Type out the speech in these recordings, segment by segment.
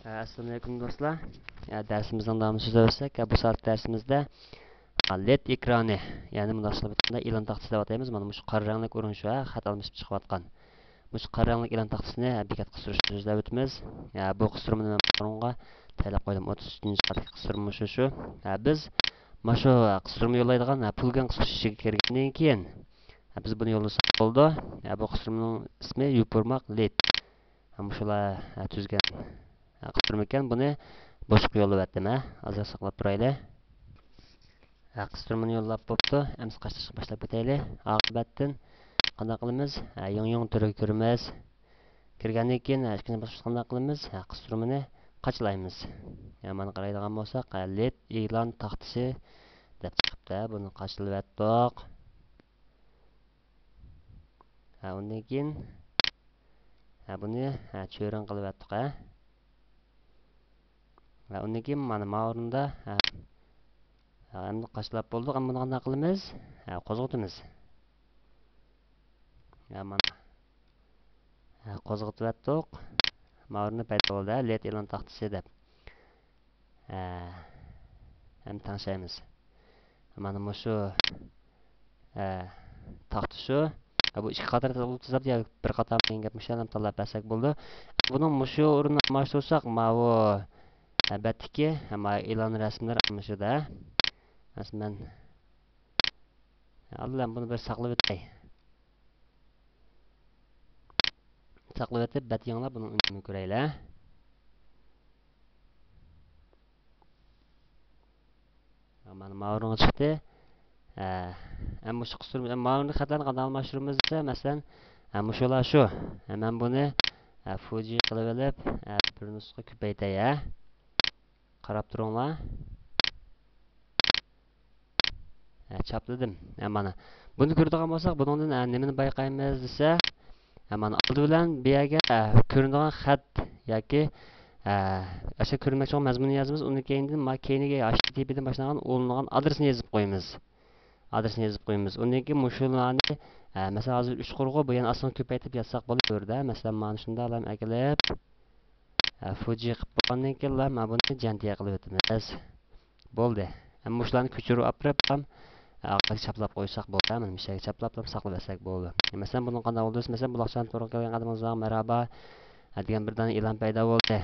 Assalomu alaykum do'stlar. Darsimizdan davom etsak, bu soat darsimizda LED ekrani, ya'ni bundoqlab aytganda e'lon taxtasi deb ataymiz. Mana shu qora rangli ko'rinishi va xat almashib chiqayotgan. Shu qora rangli e'lon taxtasini bekat qistirishni so'zlab o'tamiz. Bu qistirmani men bunga taylab qo'ydim. 33-chi qavatga qistirma shu. Biz mana shu qistirma yo'llaydigan pulgan qistirishga kirgandan keyin biz buni yo'llasak bo'ldi. Bu qistirmaning ismi yupormaq LED. Shular tuzgan qistirma ekan, buni boshqa yo'llab atdim. Hozir saqlab turaylik. Qistirmani yo'llab bo'pti. Endi qashlashga boshlab ketaylik. Oqibatdan qanday qilamiz? Yung turiga kiramiz. Kirgandan keyin ikkinchi bosqichda qanday qilamiz? Qistirmani qachlaymiz. Mana qaraydigan bo'lsak, LED e'lon taxtasi deb chiqibdi. Buni qachlab atdik. Undan keyin buni cho'rin qilib atdik. Undan keyin mana o'rinda endi qachlab bo'ldik. Buni qanday qilamiz? Qo'zg'atamiz. Mana qo'zg'atib atdik. O'rinda paydo bo'ldi. LED e'lon taxtasi deb. Ham tanishamiz. Mana shu taxta shu. Bu ikki qator tuzab ya bir qator degan gapni ham tanlab bersak bo'ldi. Buni shu o'rinda almashtirsak, bu albattaki e'lon rasmlar almashadi. Masalan, Alloh buni bir saqlab o'tay. Saqlab o'tib, batiyanglar buni unutmay ko'raylar. Mana ma'lumot chiqdi. Ammo shu qistirma ma'lumot xatlarni qanday almashtiramiz desa, masalan, shular shu. Men buni Fuji qilib olib, bir nusxa ko'paytay. Qarab turinglar. Chapladim. Mana buni ko'radigan bo'lsak, bundan nimani bayqaymiz desa, mana oldi bilan bu yerga ko'rinadigan xat yoki asha ko'rinmoqchi bo'lgan mazmunni yozamiz. Undan keyindan keyiniga HTTP'dan boshlangan o'lingan adresini yozib qo'yamiz. Undan keyin mushularni masalan hozir 3 qurg'u bu yana aslan ko'paytirib yozsak bo'laveradi. Masalan, mana shunda ham aklab Fuji qilib qo'ygandan keyin mana buni jantiya qilib o'tamiz. Bo'ldi. Ammo shularni ko'chirib olib ham orqaga chaplab qo'ysak bo'ldi. Mana bu yerga chaplab saqlab olsak bo'ldi. Masalan, buni qanday bo'ldi? Masalan, buloqchan to'g'ri kelgan qadamimizga marhaba degan bir dona e'lon paydo bo'ldi.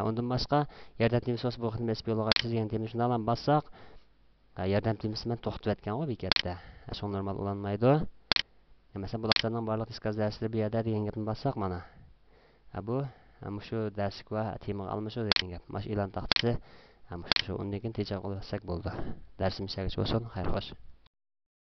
Undan boshqa yordam temasi bu xizmat yo'lga chizgan temani shundan ham bossak, yordam temasi men to'xtatib aytgan u bekatda. Shu normal ulanmaydi. Masalan, buloqchanning barliq diskaz darslar bu yerda degan gapni bossak mana. Bu shu darslik va temaga almashuv degan gap. Mana e'lon taxtasi shu undan keyin tejab qilsak bo'ldi. Darsimiz yaxshi bo'lsin, xayr xo'sh.